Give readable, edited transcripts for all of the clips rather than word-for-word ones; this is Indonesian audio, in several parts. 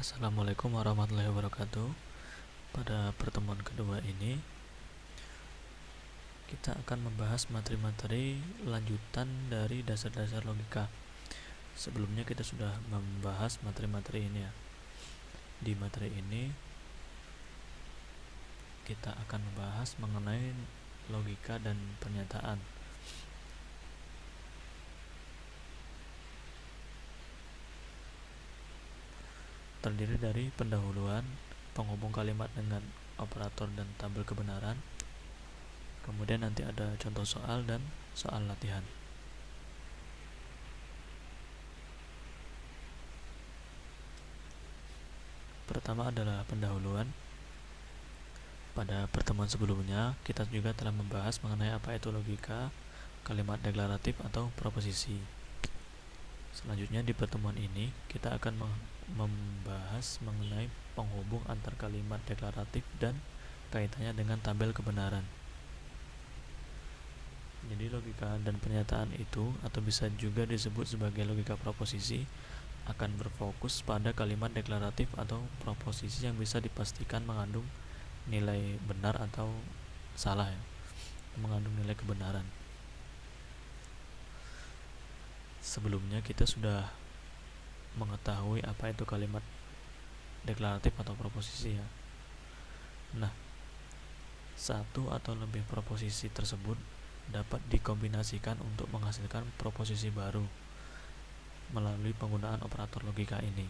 Assalamualaikum warahmatullahi wabarakatuh. Pada pertemuan kedua ini, kita akan membahas materi-materi lanjutan dari dasar-dasar logika. Sebelumnya kita sudah membahas materi-materi ini ya. Di materi ini, kita akan membahas mengenai logika dan pernyataan. Terdiri dari pendahuluan, penghubung kalimat dengan operator dan tabel kebenaran. Kemudian nanti ada contoh soal dan soal latihan. Pertama adalah pendahuluan. Pada pertemuan sebelumnya, kita juga telah membahas mengenai apa itu logika, kalimat deklaratif atau proposisi. Selanjutnya di pertemuan ini, kita akan membahas mengenai penghubung antar kalimat deklaratif dan kaitannya dengan tabel kebenaran. Jadi logika dan pernyataan itu, atau bisa juga disebut sebagai logika proposisi, akan berfokus pada kalimat deklaratif atau proposisi yang bisa dipastikan mengandung nilai benar atau salah ya, mengandung nilai kebenaran. Sebelumnya kita sudah mengetahui apa itu kalimat deklaratif atau proposisi ya. Nah, satu atau lebih proposisi tersebut dapat dikombinasikan untuk menghasilkan proposisi baru melalui penggunaan operator logika ini.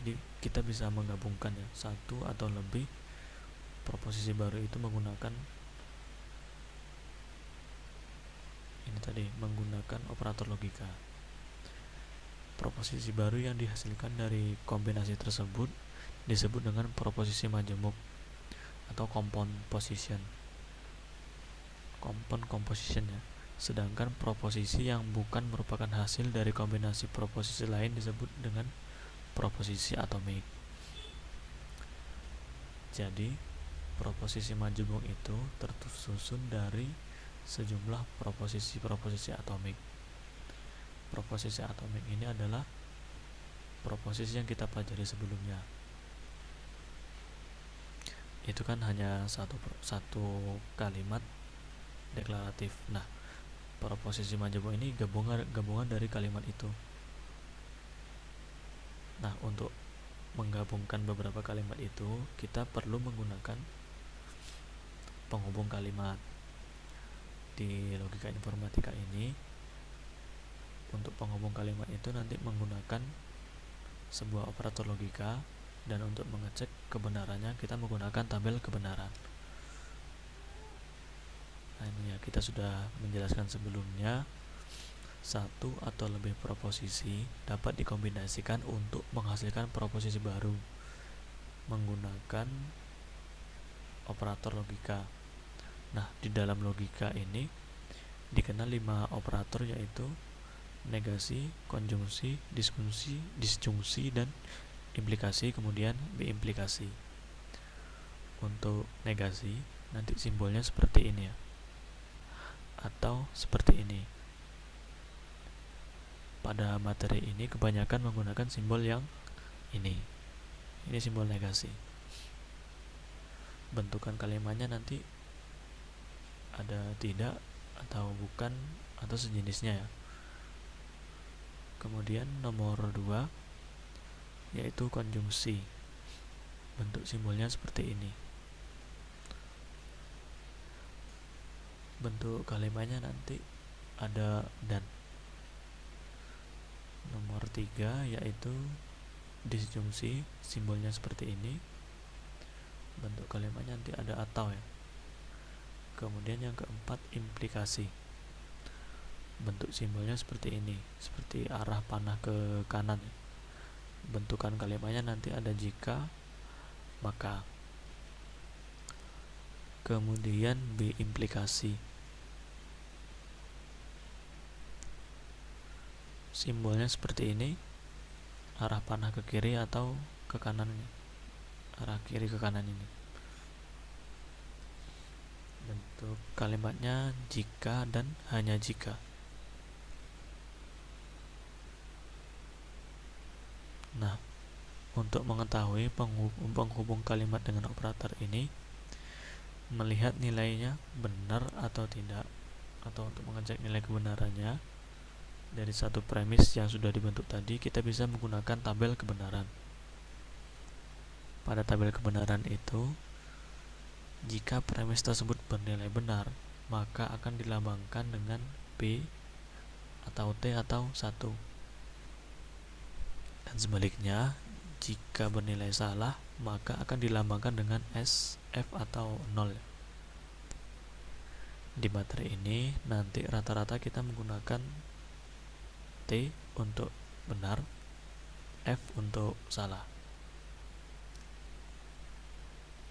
Jadi kita bisa menggabungkan ya, satu atau lebih proposisi baru itu menggunakan operator logika. Proposisi baru yang dihasilkan dari kombinasi tersebut disebut dengan proposisi majemuk atau compound composition ya. Sedangkan proposisi yang bukan merupakan hasil dari kombinasi proposisi lain disebut dengan proposisi atomik. Jadi, proposisi majemuk itu tersusun dari sejumlah proposisi atomik. Proposisi atomik ini adalah proposisi yang kita pelajari sebelumnya. Itu kan hanya satu kalimat deklaratif. Nah, proposisi majemuk ini gabungan dari kalimat itu. Nah, untuk menggabungkan beberapa kalimat itu, kita perlu menggunakan penghubung kalimat. Di logika informatika ini, untuk penghubung kalimat itu nanti menggunakan sebuah operator logika, dan untuk mengecek kebenarannya kita menggunakan tabel kebenaran. Nah, ini ya, kita sudah menjelaskan sebelumnya, satu atau lebih proposisi dapat dikombinasikan untuk menghasilkan proposisi baru menggunakan operator logika. Nah, di dalam logika ini dikenal 5 operator, yaitu negasi, konjungsi, disjungsi, dan implikasi, kemudian biimplikasi. Untuk negasi, nanti simbolnya seperti ini ya, atau seperti ini. Pada materi ini kebanyakan menggunakan simbol yang ini simbol negasi. Bentukan kalimatnya nanti ada tidak atau bukan atau sejenisnya ya. Kemudian nomor 2 yaitu konjungsi. Bentuk simbolnya seperti ini. Bentuk kalimatnya nanti ada dan. Nomor 3 yaitu disjungsi, simbolnya seperti ini. Bentuk kalimatnya nanti ada atau ya. Kemudian yang keempat, implikasi. Bentuk simbolnya seperti ini, seperti arah panah ke kanan. Bentukan kalimatnya nanti ada jika, maka. Kemudian biimplikasi. Simbolnya seperti ini, arah panah ke kiri atau ke kanan ini. Arah kiri ke kanan ini. Bentuk kalimatnya jika dan hanya jika. Nah, untuk mengetahui penghubung kalimat dengan operator ini, melihat nilainya benar atau tidak, atau untuk mengecek nilai kebenarannya dari satu premis yang sudah dibentuk tadi, kita bisa menggunakan tabel kebenaran. Pada tabel kebenaran itu, jika premis tersebut bernilai benar, maka akan dilambangkan dengan B atau T atau 1. Dan sebaliknya, jika bernilai salah, maka akan dilambangkan dengan S, F atau 0. Di materi ini nanti rata-rata kita menggunakan T untuk benar, F untuk salah.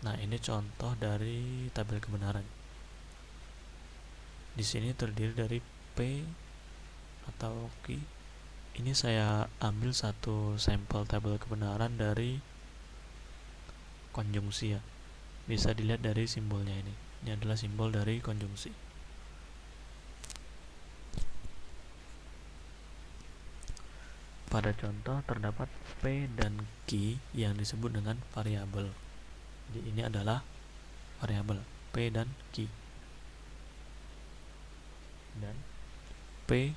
Nah, ini contoh dari tabel kebenaran. Di sini terdiri dari P atau key. Ini saya ambil satu sampel tabel kebenaran dari konjungsi ya. Bisa dilihat dari simbolnya ini. Ini adalah simbol dari konjungsi. Pada contoh terdapat P dan Q yang disebut dengan variabel. Jadi ini adalah variabel P dan Q. Dan P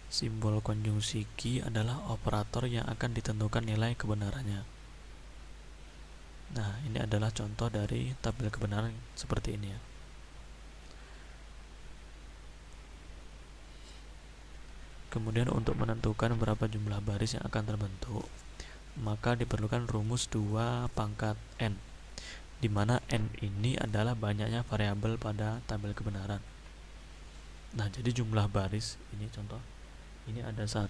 simbol konjungsi Q adalah operator yang akan ditentukan nilai kebenarannya. Nah, ini adalah contoh dari tabel kebenaran seperti ini ya. Kemudian untuk menentukan berapa jumlah baris yang akan terbentuk, maka diperlukan rumus 2 pangkat N, di mana N ini adalah banyaknya variabel pada tabel kebenaran. Nah, jadi jumlah baris, ini contoh, ini ada 1,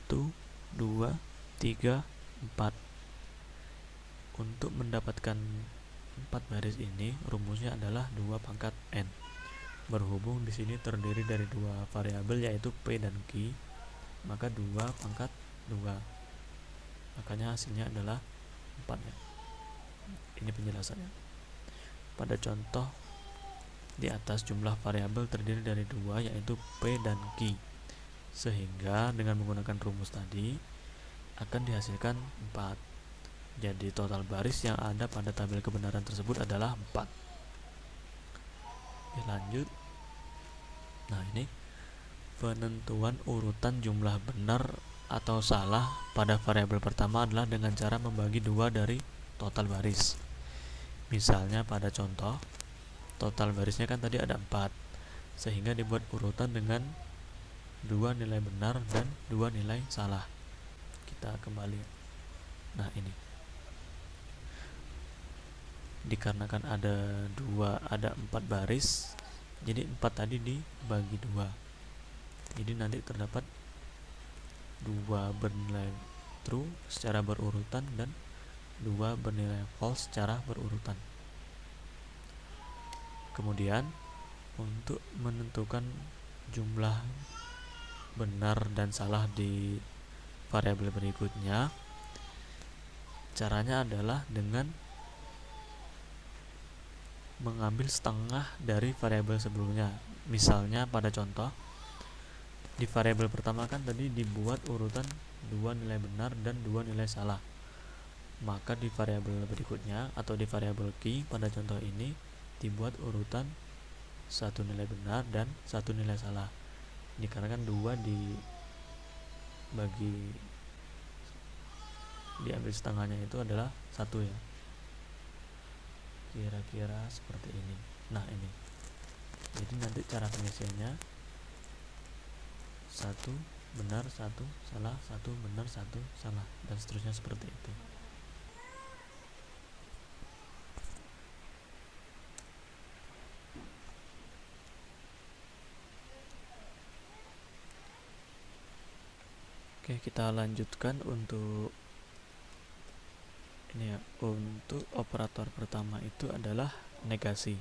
2, 3, 4. Untuk mendapatkan 4 baris ini, rumusnya adalah 2 pangkat N. Berhubung di sini terdiri dari 2 variabel yaitu P dan Q, maka 2 pangkat 2. Makanya hasilnya adalah 4 ya. Ini penjelasannya. Pada contoh di atas, jumlah variabel terdiri dari 2 yaitu P dan Q. Sehingga dengan menggunakan rumus tadi akan dihasilkan 4. Jadi total baris yang ada pada tabel kebenaran tersebut adalah 4. Oke, lanjut. Nah, ini penentuan urutan jumlah benar atau salah pada variabel pertama adalah dengan cara membagi 2 dari total baris. Misalnya pada contoh, total barisnya kan tadi ada 4, sehingga dibuat urutan dengan 2 nilai benar dan 2 nilai salah. Kita kembali. Nah, ini dikarenakan ada 4 baris, jadi 4 tadi dibagi 2. Jadi nanti terdapat 2 bernilai true secara berurutan dan 2 bernilai false secara berurutan. Kemudian untuk menentukan jumlah benar dan salah di variabel berikutnya, caranya adalah dengan mengambil setengah dari variabel sebelumnya. Misalnya pada contoh, di variabel pertama kan tadi dibuat urutan 2 nilai benar dan 2 nilai salah. Maka di variabel berikutnya atau di variabel Q pada contoh ini dibuat urutan 1 nilai benar dan 1 nilai salah. Dikarenakan 2 diambil setengahnya itu adalah 1 ya. Kira-kira seperti ini. Nah, ini. Jadi nanti cara pengisiannya 1 benar, 1 salah, 1 benar, 1 salah, dan seterusnya seperti itu. Oke, kita lanjutkan untuk ini ya. Untuk operator pertama itu adalah negasi.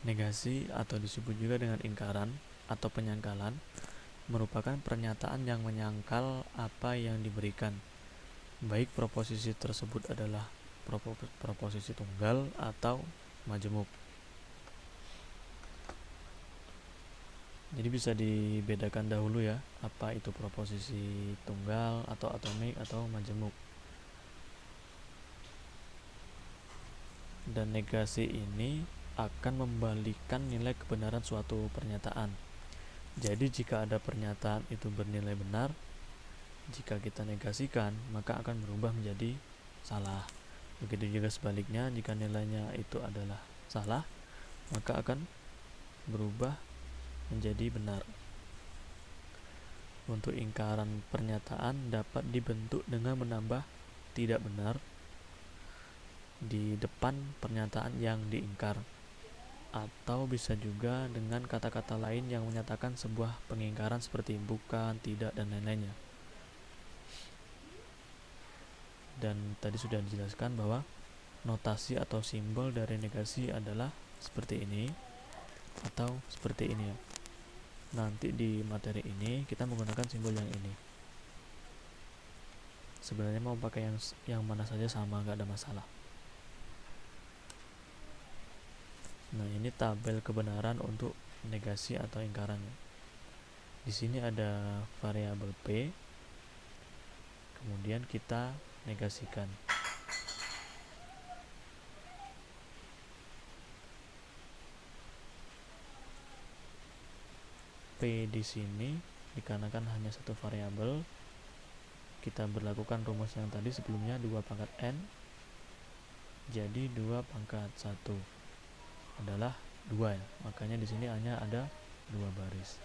Negasi atau disebut juga dengan ingkaran atau penyangkalan merupakan pernyataan yang menyangkal apa yang diberikan, baik proposisi tersebut adalah proposisi tunggal atau majemuk. Jadi bisa dibedakan dahulu ya, apa itu proposisi tunggal atau atomik atau majemuk. dan negasi ini akan membalikan nilai kebenaran suatu pernyataan. Jadi jika ada pernyataan itu bernilai benar, jika kita negasikan maka akan berubah menjadi salah. Begitu juga sebaliknya, jika nilainya itu adalah salah, maka akan berubah menjadi benar. Untuk ingkaran pernyataan dapat dibentuk dengan menambah tidak benar di depan pernyataan yang diingkar, atau bisa juga dengan kata-kata lain yang menyatakan sebuah pengingkaran seperti bukan, tidak, dan lain-lainnya. Dan tadi sudah dijelaskan bahwa notasi atau simbol dari negasi adalah seperti ini atau seperti ini ya. Nanti di materi ini kita menggunakan simbol yang ini. Sebenarnya mau pakai yang mana saja sama, nggak ada masalah. Nah, ini tabel kebenaran untuk negasi atau ingkaran. Di sini ada variabel P. Kemudian kita negasikan. P di sini dikarenakan hanya satu variabel, kita berlakukan rumus yang tadi sebelumnya 2 pangkat N. Jadi 2 pangkat 1 adalah 2 ya. Makanya di sini hanya ada 2 baris.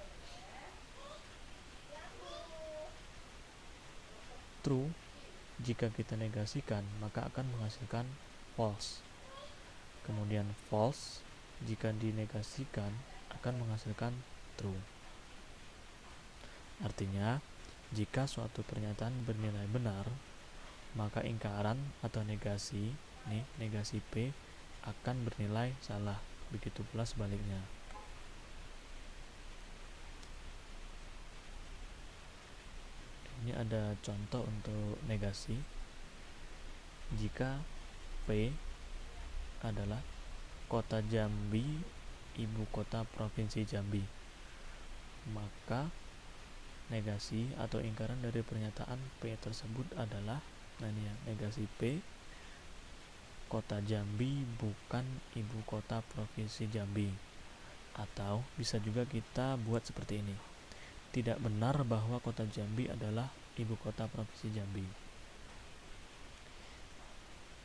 True jika kita negasikan maka akan menghasilkan false. Kemudian false jika dinegasikan akan menghasilkan true. Artinya, jika suatu pernyataan bernilai benar, maka ingkaran atau negasi P akan bernilai salah. Begitu pula sebaliknya. Ini ada contoh untuk negasi. Jika P adalah kota Jambi, ibu kota provinsi Jambi, maka negasi atau ingkaran dari pernyataan P tersebut adalah negasi P, kota Jambi bukan ibu kota provinsi Jambi. Atau bisa juga kita buat seperti ini: tidak benar bahwa kota Jambi adalah ibu kota provinsi Jambi.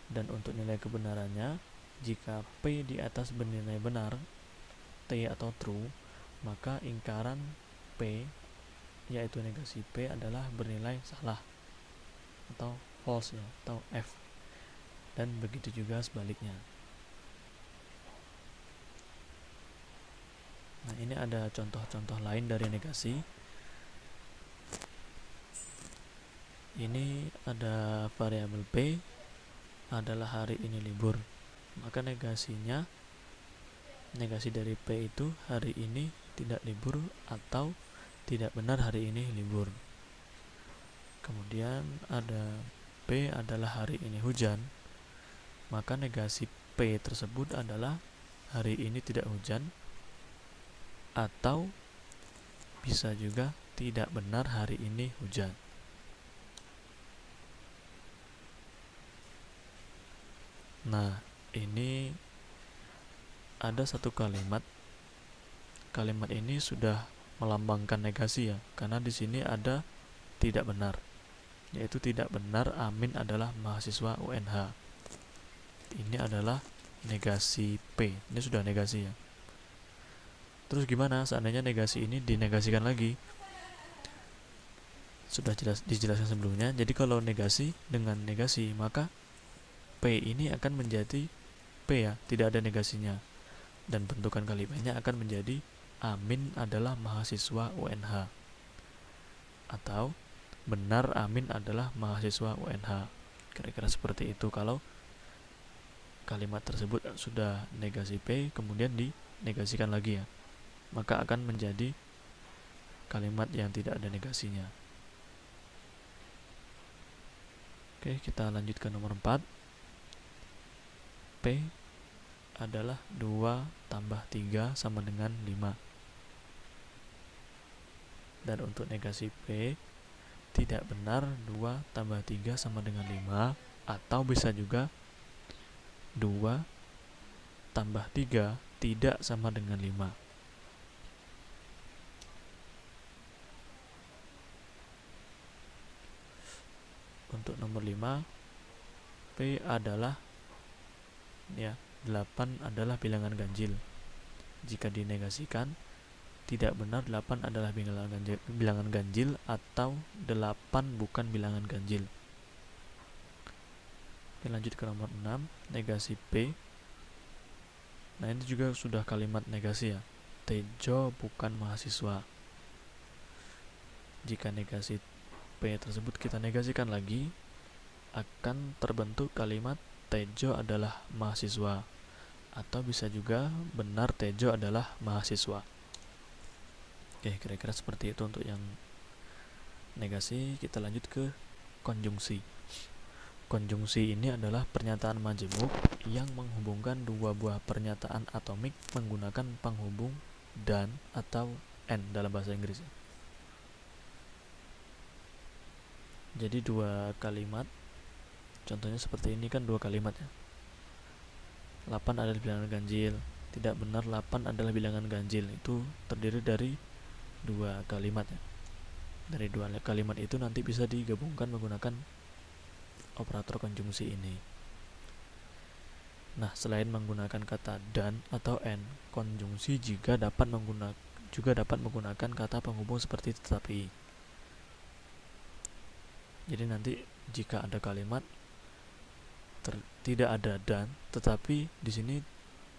Dan untuk nilai kebenarannya, jika P di atas bernilai benar, T atau true, maka ingkaran P yaitu negasi P adalah bernilai salah atau false ya, atau F. Dan begitu juga sebaliknya. Nah, ini ada contoh-contoh lain dari negasi. Ini ada variabel P adalah hari ini libur. Maka negasi dari P itu hari ini tidak libur atau tidak benar hari ini libur. Kemudian ada P adalah hari ini hujan. Maka negasi P tersebut adalah hari ini tidak hujan, atau bisa juga tidak benar hari ini hujan. Nah, ini ada satu kalimat. Kalimat ini sudah melambangkan negasi ya, karena di sini ada tidak benar, yaitu tidak benar Amin adalah mahasiswa UNH. Ini adalah negasi P. Ini sudah negasi ya. Terus gimana seandainya negasi ini dinegasikan lagi? Sudah dijelaskan sebelumnya. Jadi kalau negasi dengan negasi, maka P ini akan menjadi P ya, tidak ada negasinya. Dan bentukan kalimatnya akan menjadi Amin adalah mahasiswa UNH, atau benar Amin adalah mahasiswa UNH. Kira-kira seperti itu kalau kalimat tersebut sudah negasi P kemudian dinegasikan lagi ya, maka akan menjadi kalimat yang tidak ada negasinya. Oke, kita lanjut ke nomor 4. P adalah 2 tambah 3 sama dengan 5. Dan untuk negasi P, tidak benar 2 tambah 3 sama dengan 5, atau bisa juga 2 tambah 3 tidak sama dengan 5. Untuk nomor 5, P adalah 8 adalah bilangan ganjil. Jika dinegasikan, tidak benar 8 adalah bilangan ganjil atau 8 bukan bilangan ganjil. Oke, lanjut ke nomor 6, negasi P. Nah, ini juga sudah kalimat negasi ya. Tejo bukan mahasiswa. Jika negasi P tersebut kita negasikan lagi, akan terbentuk kalimat Tejo adalah mahasiswa, atau bisa juga benar Tejo adalah mahasiswa. Oke, kira-kira seperti itu untuk yang negasi. Kita lanjut ke konjungsi. Konjungsi ini adalah pernyataan majemuk yang menghubungkan dua buah pernyataan atomik menggunakan penghubung dan atau and dalam bahasa Inggris. Jadi dua kalimat, contohnya seperti ini kan dua kalimat ya. 8 adalah bilangan ganjil. Tidak benar 8 adalah bilangan ganjil. Itu terdiri dari dua kalimat ya. Dari dua kalimat itu nanti bisa digabungkan menggunakan operator konjungsi ini. Nah, selain menggunakan kata dan atau and, konjungsi juga dapat menggunakan kata penghubung seperti tetapi. Jadi nanti jika ada kalimat tidak ada dan, tetapi di sini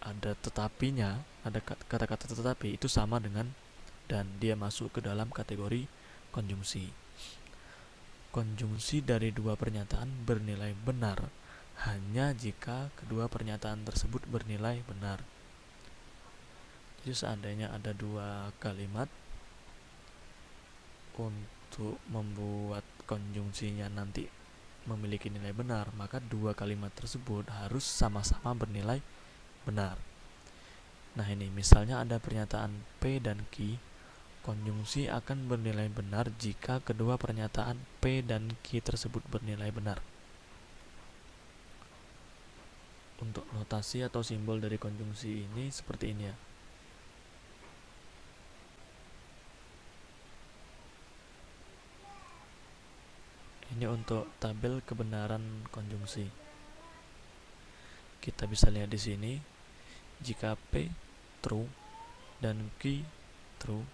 ada tetapinya, ada kata-kata tetapi, itu sama dengan dan, dia masuk ke dalam kategori konjungsi. Konjungsi dari dua pernyataan bernilai benar hanya jika kedua pernyataan tersebut bernilai benar. Jadi seandainya ada dua kalimat, untuk membuat konjungsinya nanti memiliki nilai benar, maka dua kalimat tersebut harus sama-sama bernilai benar. Nah, ini misalnya ada pernyataan P dan Q, konjungsi akan bernilai benar jika kedua pernyataan P dan Q tersebut bernilai benar. Untuk notasi atau simbol dari konjungsi ini seperti ini ya. Ini untuk tabel kebenaran konjungsi. Kita bisa lihat di sini, jika P true dan Q true,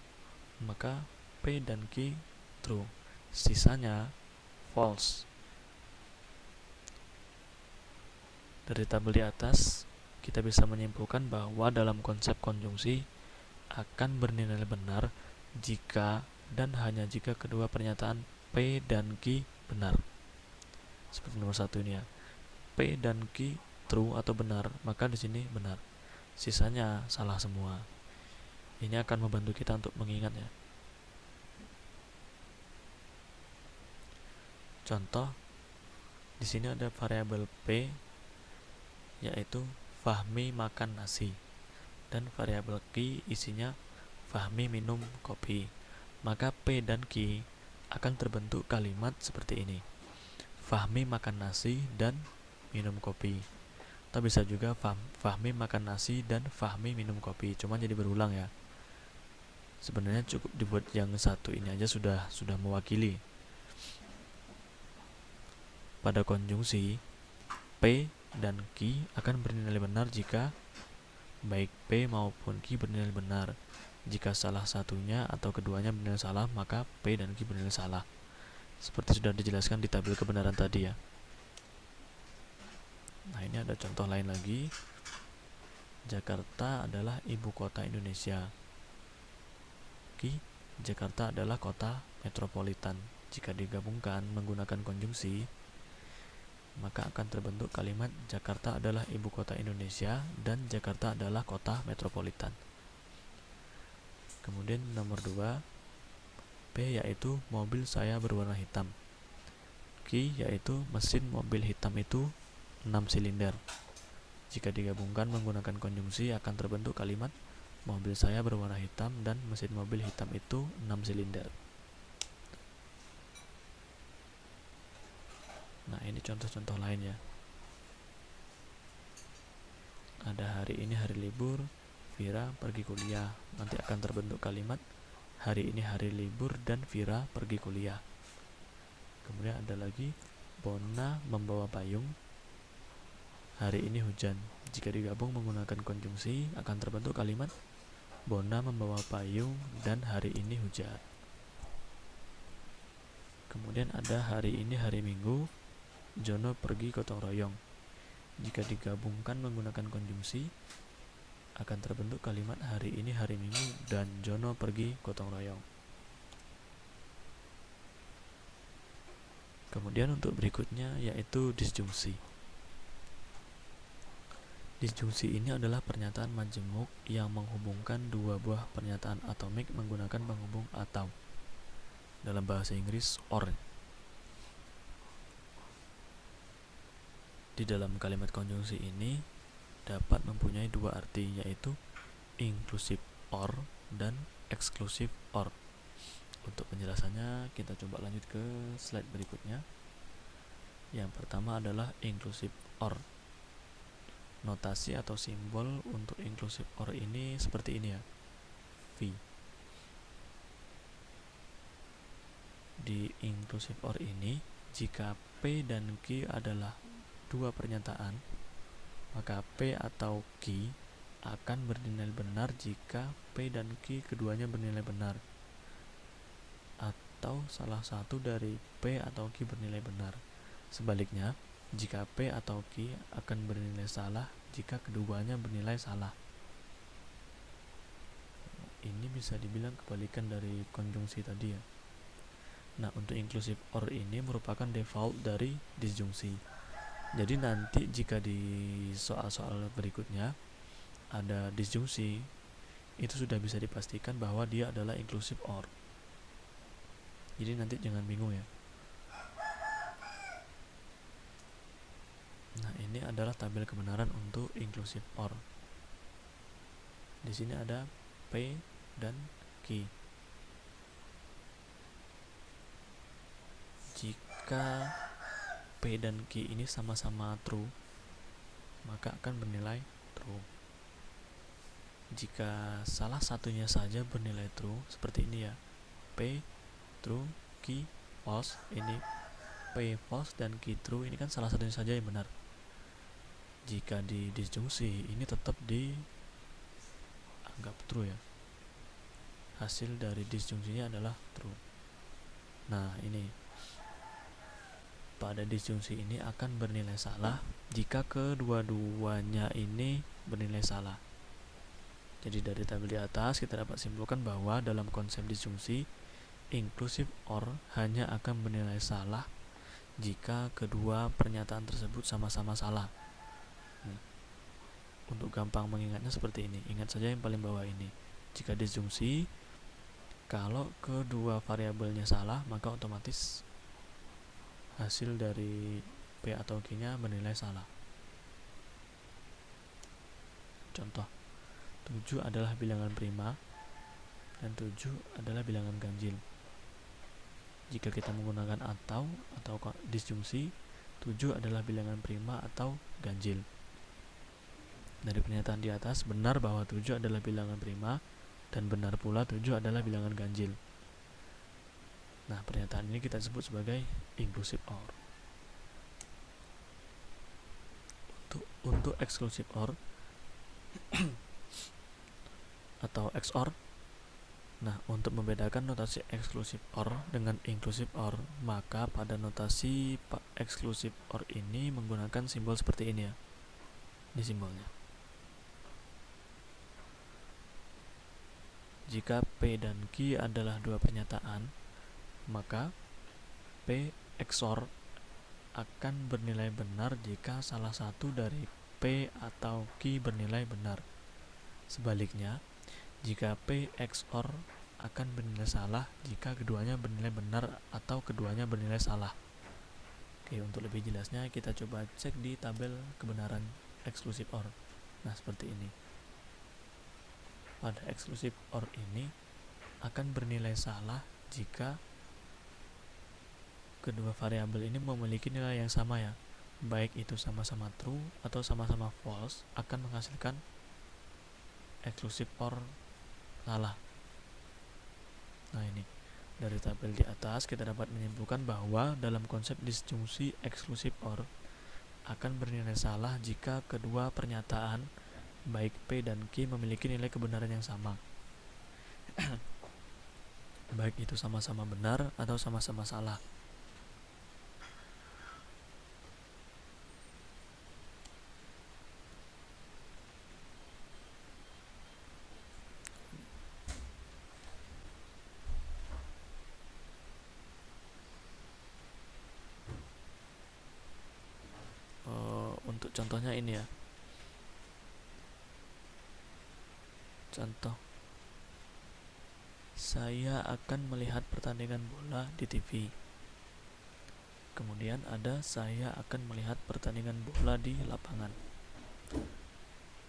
maka P dan Q true. Sisanya false. Dari tabel di atas, kita bisa menyimpulkan bahwa dalam konsep konjungsi akan bernilai benar jika dan hanya jika kedua pernyataan P dan Q benar. Seperti nomor 1 ini ya. P dan Q true atau benar, maka di sini benar. Sisanya salah semua. Ini akan membantu kita untuk mengingat ya. Contoh, di sini ada variabel P, yaitu Fahmi makan nasi, dan variabel Q isinya Fahmi minum kopi. Maka P dan Q akan terbentuk kalimat seperti ini: Fahmi makan nasi dan minum kopi. Atau bisa juga Fahmi makan nasi dan Fahmi minum kopi. Cuma jadi berulang ya. Sebenarnya cukup dibuat yang satu ini aja sudah mewakili. Pada konjungsi, P dan Q akan bernilai benar jika baik P maupun Q bernilai benar. Jika salah satunya atau keduanya bernilai salah, maka P dan Q bernilai salah. Seperti sudah dijelaskan di tabel kebenaran tadi ya. Nah, ini ada contoh lain lagi. Jakarta adalah ibu kota Indonesia. Q, Jakarta adalah kota metropolitan. Jika digabungkan menggunakan konjungsi, maka akan terbentuk kalimat Jakarta adalah ibu kota Indonesia dan Jakarta adalah kota metropolitan. Kemudian nomor 2, P yaitu mobil saya berwarna hitam. Q yaitu mesin mobil hitam itu 6 silinder. Jika digabungkan menggunakan konjungsi akan terbentuk kalimat mobil saya berwarna hitam dan mesin mobil hitam itu 6 silinder. Nah, ini contoh-contoh lain ya. ada hari ini hari libur, Vira pergi kuliah. Nanti akan terbentuk kalimat hari ini hari libur dan Vira pergi kuliah. Kemudian ada lagi Bona membawa payung, hari ini hujan. Jika digabung menggunakan konjungsi akan terbentuk kalimat Bona membawa payung dan hari ini hujan. Kemudian ada hari ini hari Minggu, Jono pergi gotong royong. Jika digabungkan menggunakan konjungsi akan terbentuk kalimat hari ini hari Minggu dan Jono pergi gotong royong. Kemudian untuk berikutnya yaitu disjungsi. Disjungsi ini adalah pernyataan majemuk yang menghubungkan dua buah pernyataan atomik menggunakan penghubung atau. Dalam bahasa Inggris, or. Di dalam kalimat konjungsi ini dapat mempunyai dua arti, yaitu inclusive or dan exclusive or. Untuk penjelasannya kita coba lanjut ke slide berikutnya. Yang pertama adalah inclusive or. Notasi atau simbol untuk inclusive or ini seperti ini ya, V. Di inclusive or ini, jika P dan Q adalah dua pernyataan, maka P atau Q akan bernilai benar jika P dan Q keduanya bernilai benar, atau salah satu dari P atau Q bernilai benar. Sebaliknya, jika P atau Q akan bernilai salah jika keduanya bernilai salah. Ini bisa dibilang kebalikan dari konjungsi tadi ya. Nah, untuk inclusive or ini merupakan default dari disjungsi. Jadi nanti jika di soal-soal berikutnya ada disjungsi, itu sudah bisa dipastikan bahwa dia adalah inclusive or. Jadi nanti jangan bingung ya. Nah, ini adalah tabel kebenaran untuk inclusive or. Di sini ada P dan Q. Jika P dan Q ini sama-sama true, maka akan bernilai true. Jika salah satunya saja bernilai true, seperti ini ya, P true, Q false. Ini P false dan Q true, ini kan salah satunya saja yang benar. Jika di disjungsi ini tetap dianggap true ya. Hasil dari disjungsinya adalah true. Nah, ini pada disjungsi ini akan bernilai salah jika kedua-duanya ini bernilai salah. Jadi dari tabel di atas kita dapat simpulkan bahwa dalam konsep disjungsi, inclusive or hanya akan bernilai salah jika kedua pernyataan tersebut sama-sama salah. Untuk gampang mengingatnya seperti ini, ingat saja yang paling bawah ini. Jika disjungsi, kalau kedua variabelnya salah, maka otomatis hasil dari P atau Q-nya bernilai salah. Contoh, 7 adalah bilangan prima dan 7 adalah bilangan ganjil. Jika kita menggunakan atau disjungsi, 7 adalah bilangan prima atau ganjil. Dari pernyataan di atas, benar bahwa 7 adalah bilangan prima dan benar pula 7 adalah bilangan ganjil. Nah, pernyataan ini kita sebut sebagai inclusive or. Untuk exclusive or atau XOR. Nah, untuk membedakan notasi exclusive or dengan inclusive or, maka pada notasi exclusive or ini menggunakan simbol seperti ini ya. Ini simbolnya. Jika P dan Q adalah dua pernyataan, maka P XOR akan bernilai benar jika salah satu dari P atau Q bernilai benar. Sebaliknya, jika P XOR akan bernilai salah jika keduanya bernilai benar atau keduanya bernilai salah. Oke, untuk lebih jelasnya kita coba cek di tabel kebenaran exclusive OR. Nah, seperti ini. Pada exclusive OR ini akan bernilai salah jika kedua variabel ini memiliki nilai yang sama ya. baik itu sama-sama true atau sama-sama false, akan menghasilkan eksklusif or salah. Nah, ini dari tabel di atas kita dapat menyimpulkan bahwa dalam konsep disjungsi eksklusif or akan bernilai salah jika kedua pernyataan baik P dan Q memiliki nilai kebenaran yang sama. Baik itu sama-sama benar atau sama-sama salah. Untuk contohnya ini ya. Contoh, saya akan melihat pertandingan bola di TV. Kemudian ada saya akan melihat pertandingan bola di lapangan.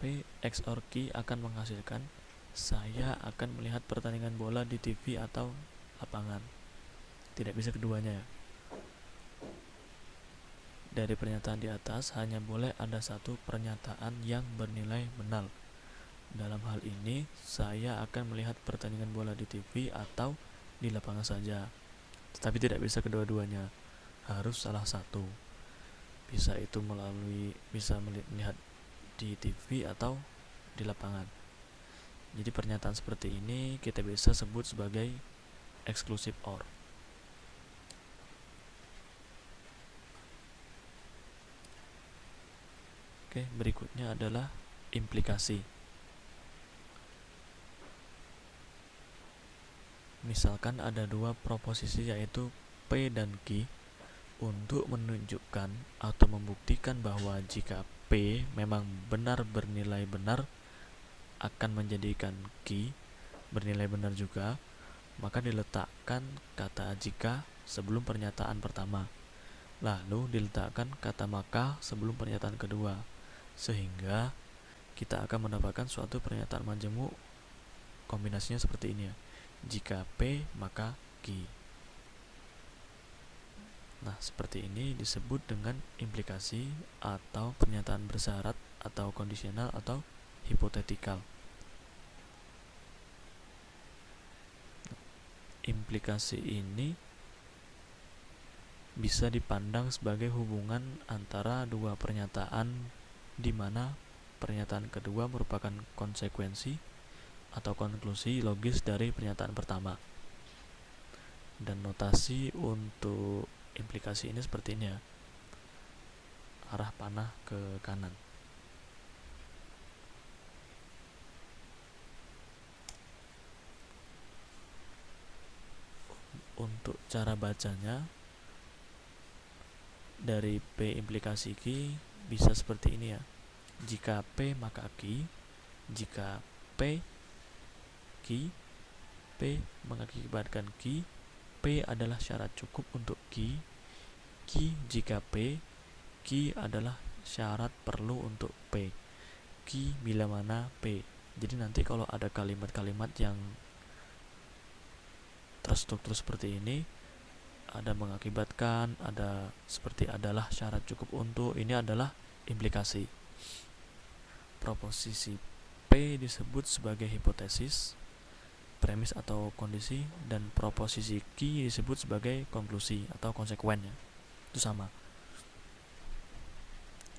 P XOR Q akan menghasilkan saya akan melihat pertandingan bola di TV atau lapangan. Tidak bisa keduanya ya. Dari pernyataan di atas hanya boleh ada satu pernyataan yang bernilai benar. Dalam hal ini, saya akan melihat pertandingan bola di TV atau di lapangan saja. Tetapi tidak bisa kedua-duanya. Harus salah satu. Bisa itu bisa melihat di TV atau di lapangan. Jadi pernyataan seperti ini kita bisa sebut sebagai exclusive OR. Oke, berikutnya adalah implikasi. Misalkan ada dua proposisi yaitu P dan Q. Untuk menunjukkan atau membuktikan bahwa jika P memang benar bernilai benar akan menjadikan Q bernilai benar juga, maka diletakkan kata jika sebelum pernyataan pertama, lalu diletakkan kata maka sebelum pernyataan kedua, sehingga kita akan mendapatkan suatu pernyataan majemuk. Kombinasinya seperti ini ya, jika P maka Q. Nah, seperti ini disebut dengan implikasi atau pernyataan bersyarat atau kondisional atau hipotetikal. Implikasi ini bisa dipandang sebagai hubungan antara dua pernyataan di mana pernyataan kedua merupakan konsekuensi atau konklusi logis dari pernyataan pertama. Dan notasi untuk implikasi ini seperti ini ya, arah panah ke kanan. Untuk cara bacanya dari P implikasi Q bisa seperti ini ya, jika P maka Q, jika P Q, P mengakibatkan Q, P adalah syarat cukup untuk Q, Q jika P, Q adalah syarat perlu untuk P, Q bila mana P. Jadi nanti kalau ada kalimat-kalimat yang terstruktur seperti ini, ada mengakibatkan, ada seperti adalah syarat cukup untuk, ini adalah implikasi. Proposisi P disebut sebagai hipotesis, premis atau kondisi, dan proposisi Q disebut sebagai konklusi atau konsekuennya. Itu sama.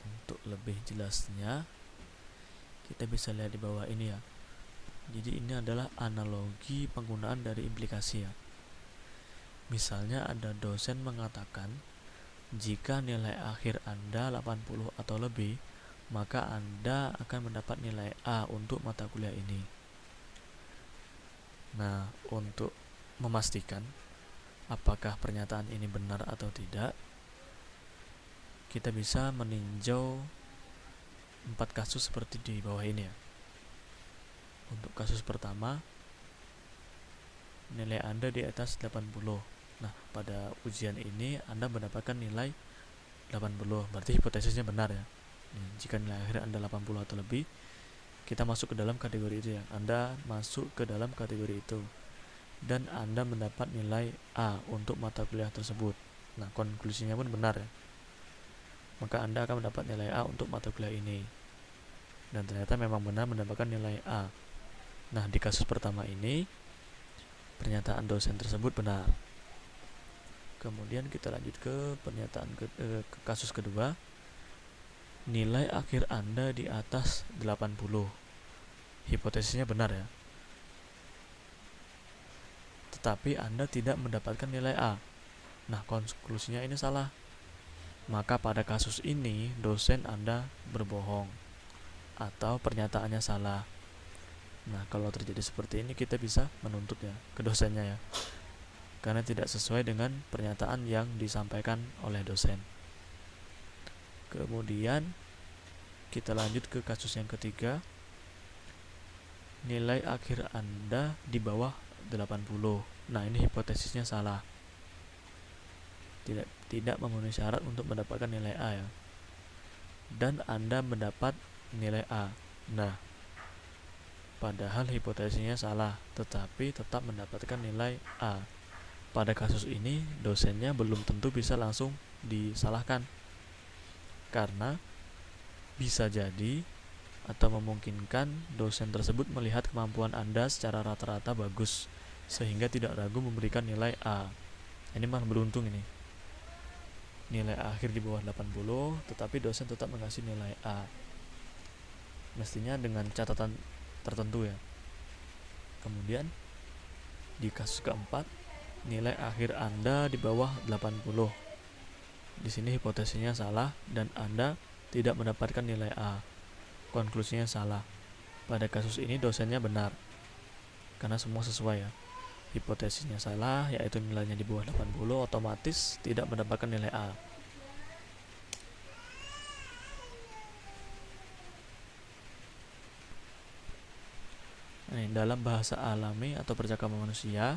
Untuk lebih jelasnya kita bisa lihat di bawah ini ya. Jadi ini adalah analogi penggunaan dari implikasi ya. Misalnya ada dosen mengatakan jika nilai akhir Anda 80 atau lebih, maka Anda akan mendapat nilai A untuk mata kuliah ini. Nah, untuk memastikan apakah pernyataan ini benar atau tidak, kita bisa meninjau 4 kasus seperti di bawah ini ya. Untuk kasus pertama, nilai Anda di atas 80. Nah, pada ujian ini Anda mendapatkan nilai 80, berarti hipotesisnya benar ya. Jika nilai akhir Anda 80 atau lebih, kita masuk ke dalam kategori itu ya. Anda masuk ke dalam kategori itu. Dan Anda mendapat nilai A untuk mata kuliah tersebut. Nah, konklusinya pun benar ya. maka Anda akan mendapat nilai A untuk mata kuliah ini. Dan ternyata memang benar mendapatkan nilai A. Nah, di kasus pertama ini pernyataan dosen tersebut benar. Kemudian kita lanjut ke ke kasus kedua. Nilai akhir Anda di atas 80. Hipotesisnya benar ya. Tetapi Anda tidak mendapatkan nilai A. Nah, konklusinya ini salah. Maka pada kasus ini dosen Anda berbohong atau pernyataannya salah. Nah, kalau terjadi seperti ini kita bisa menuntut ya ke dosennya ya, karena tidak sesuai dengan pernyataan yang disampaikan oleh dosen. Kemudian kita lanjut ke kasus yang ketiga. Nilai akhir Anda di bawah 80. Nah, ini hipotesisnya salah. Tidak memenuhi syarat untuk mendapatkan nilai A ya. Dan Anda mendapat nilai A. Nah, padahal hipotesisnya salah, tetapi tetap mendapatkan nilai A. Pada kasus ini, dosennya belum tentu bisa langsung disalahkan, karena bisa jadi atau memungkinkan dosen tersebut melihat kemampuan Anda secara rata-rata bagus, sehingga tidak ragu memberikan nilai A. Ini malah beruntung ini. Nilai akhir di bawah 80, tetapi dosen tetap mengasih nilai A. Mestinya dengan catatan tertentu ya. Kemudian di kasus keempat, nilai akhir Anda di bawah 80. Di sini hipotesisnya salah dan Anda tidak mendapatkan nilai A. Konklusinya salah. Pada kasus ini dosennya benar, karena semua sesuai ya. Hipotesisnya salah, yaitu nilainya di bawah 80, otomatis tidak mendapatkan nilai A. Dalam bahasa alami atau percakapan manusia,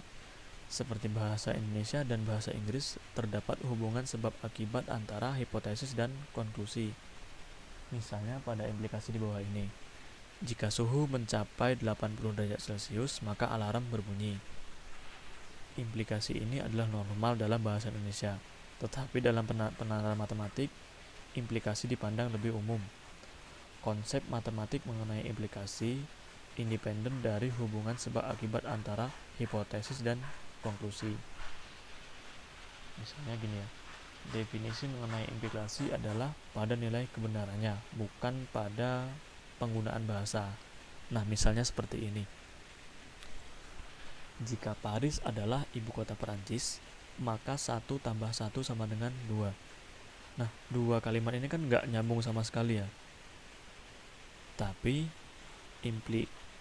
seperti bahasa Indonesia dan bahasa Inggris, terdapat hubungan sebab akibat antara hipotesis dan konklusi. Misalnya pada implikasi di bawah ini. Jika suhu mencapai 80 derajat Celcius, maka alarm berbunyi. Implikasi ini adalah normal dalam bahasa Indonesia, tetapi dalam penerapan matematik, implikasi dipandang lebih umum. Konsep matematik mengenai implikasi independen dari hubungan sebab akibat antara hipotesis dan konklusi. Misalnya gini ya, definisi mengenai implikasi adalah pada nilai kebenarannya, bukan pada penggunaan bahasa. Nah, misalnya seperti ini. Jika Paris adalah ibu kota Perancis, maka 1 tambah 1 sama dengan 2. Nah, dua kalimat ini kan nggak nyambung sama sekali ya. Tapi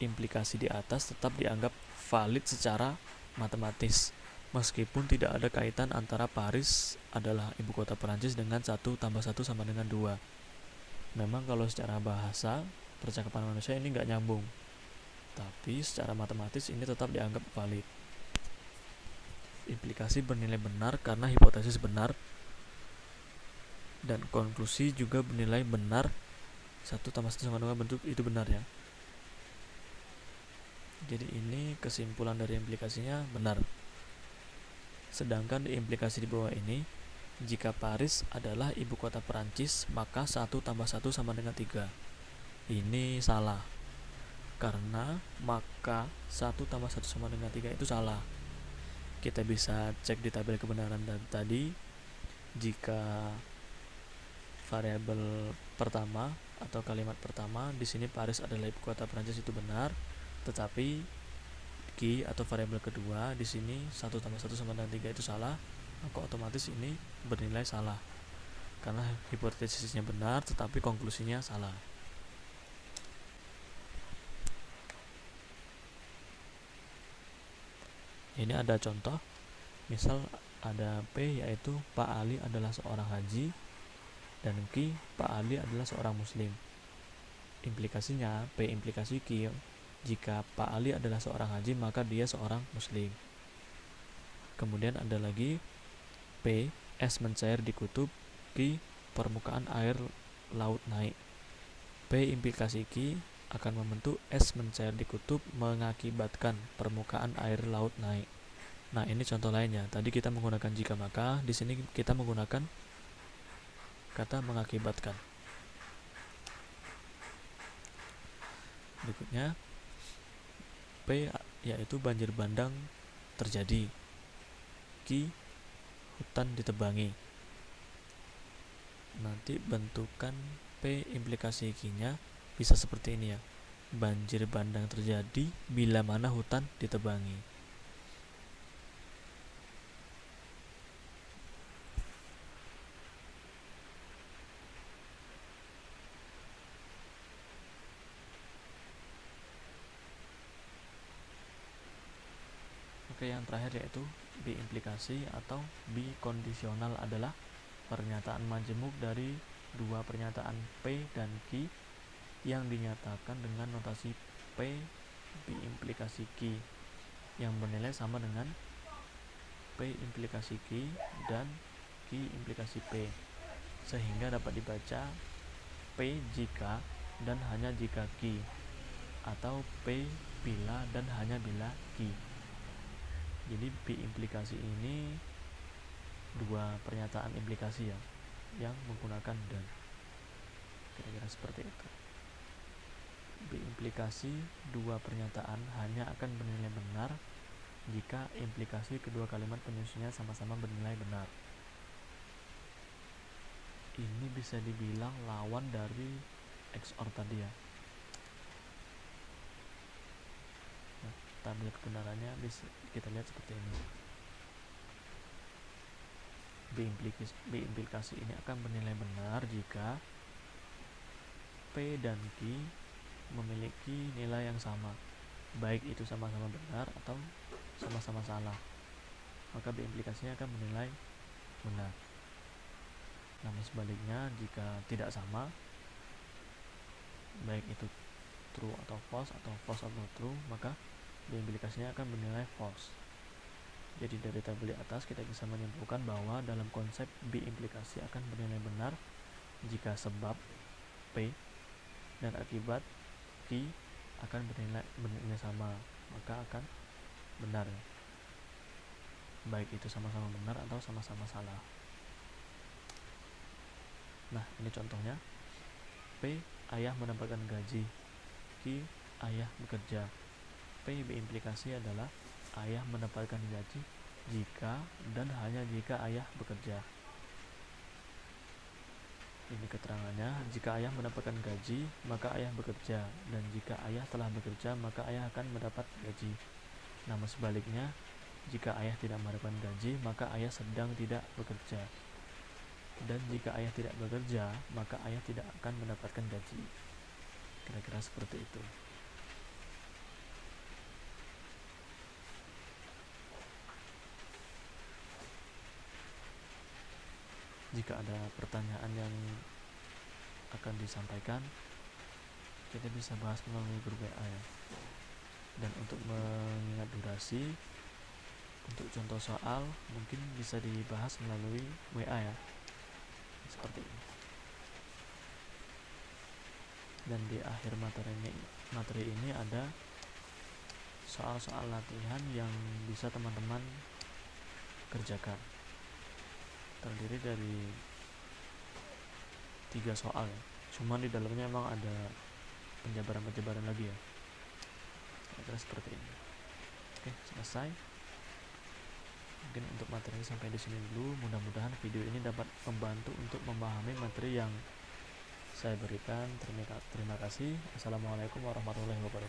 implikasi di atas tetap dianggap valid secara matematis, meskipun tidak ada kaitan antara Paris adalah ibu kota Perancis dengan 1 tambah 1 sama dengan 2. Memang kalau secara bahasa, percakapan manusia ini nggak nyambung, tapi secara matematis ini tetap dianggap valid. Implikasi bernilai benar karena hipotesis benar, dan konklusi juga bernilai benar. 1 tambah 1 sama 2 bentuk itu benar ya. Jadi ini kesimpulan dari implikasinya benar. Sedangkan di implikasi di bawah ini, jika Paris adalah ibu kota Perancis, maka 1 tambah 1 sama dengan 3. Ini salah, karena maka 1 tambah 1 sama dengan 3 itu salah. Kita bisa cek di tabel kebenaran tadi. Jika variabel pertama atau kalimat pertama di sini Paris adalah ibu kota Perancis itu benar, tetapi Q atau variabel kedua di sini 1 tambah 1 sama dengan 3 itu salah, maka otomatis ini bernilai salah karena hipotesisnya benar tetapi konklusinya salah. Ini ada contoh, misal ada P yaitu Pak Ali adalah seorang haji, dan Q Pak Ali adalah seorang muslim. Implikasinya P implikasi Q, jika Pak Ali adalah seorang haji maka dia seorang muslim. Kemudian ada lagi P, es mencair di kutub, Q permukaan air laut naik. P implikasi Q akan membentuk es mencair di kutub mengakibatkan permukaan air laut naik. Nah, ini contoh lainnya. Tadi kita menggunakan jika maka, di sini kita menggunakan kata mengakibatkan. Berikutnya P yaitu banjir bandang terjadi. Q hutan ditebangi. Nanti bentukan P implikasi Q-nya bisa seperti ini ya. Banjir bandang terjadi bila mana hutan ditebangi. Oke, yang terakhir yaitu biimplikasi atau bikondisional adalah pernyataan majemuk dari dua pernyataan P dan Q yang dinyatakan dengan notasi P biimplikasi Q yang bernilai sama dengan P implikasi Q dan Q implikasi P, sehingga dapat dibaca P jika dan hanya jika Q, atau P bila dan hanya bila Q. Jadi biimplikasi ini dua pernyataan implikasi ya yang menggunakan dan, kira-kira seperti itu. Biimplikasi dua pernyataan hanya akan bernilai benar jika implikasi kedua kalimat penyusunnya sama-sama bernilai benar. Ini bisa dibilang lawan dari XOR tadi ya. Nah, tabel kebenarannya bisa kita lihat seperti ini. Biimplikasi ini akan bernilai benar jika P dan Q memiliki nilai yang sama, baik itu sama-sama benar atau sama-sama salah, maka biimplikasinya akan bernilai benar. Namun sebaliknya, jika tidak sama, baik itu true atau false atau true, maka biimplikasinya akan bernilai false. Jadi dari tabel di atas kita bisa menyimpulkan bahwa dalam konsep biimplikasi akan bernilai benar jika sebab P dan akibat Q akan bernilai sama, maka akan benar, baik itu sama-sama benar atau sama-sama salah. Nah, ini contohnya. P ayah mendapatkan gaji, Q ayah bekerja. P biimplikasi adalah ayah mendapatkan gaji jika dan hanya jika ayah bekerja. Ini keterangannya, jika ayah mendapatkan gaji, maka ayah bekerja, dan jika ayah telah bekerja, maka ayah akan mendapat gaji. Namun sebaliknya, jika ayah tidak mendapatkan gaji, maka ayah sedang tidak bekerja. Dan jika ayah tidak bekerja, maka ayah tidak akan mendapatkan gaji. Kira-kira seperti itu. Jika ada pertanyaan yang akan disampaikan, kita bisa bahas melalui grup WA ya. Dan untuk mengingat durasi, untuk contoh soal mungkin bisa dibahas melalui WA ya, seperti ini. Dan di akhir materi ini ada soal-soal latihan yang bisa teman-teman kerjakan. Terdiri dari 3 soal ya. Cuman di dalamnya emang ada penjabaran-penjabaran lagi ya. Kira-kira seperti ini. Oke, selesai. Mungkin untuk materi sampai di sini dulu. Mudah-mudahan video ini dapat membantu untuk memahami materi yang saya berikan. Terima kasih. Assalamualaikum warahmatullahi wabarakatuh.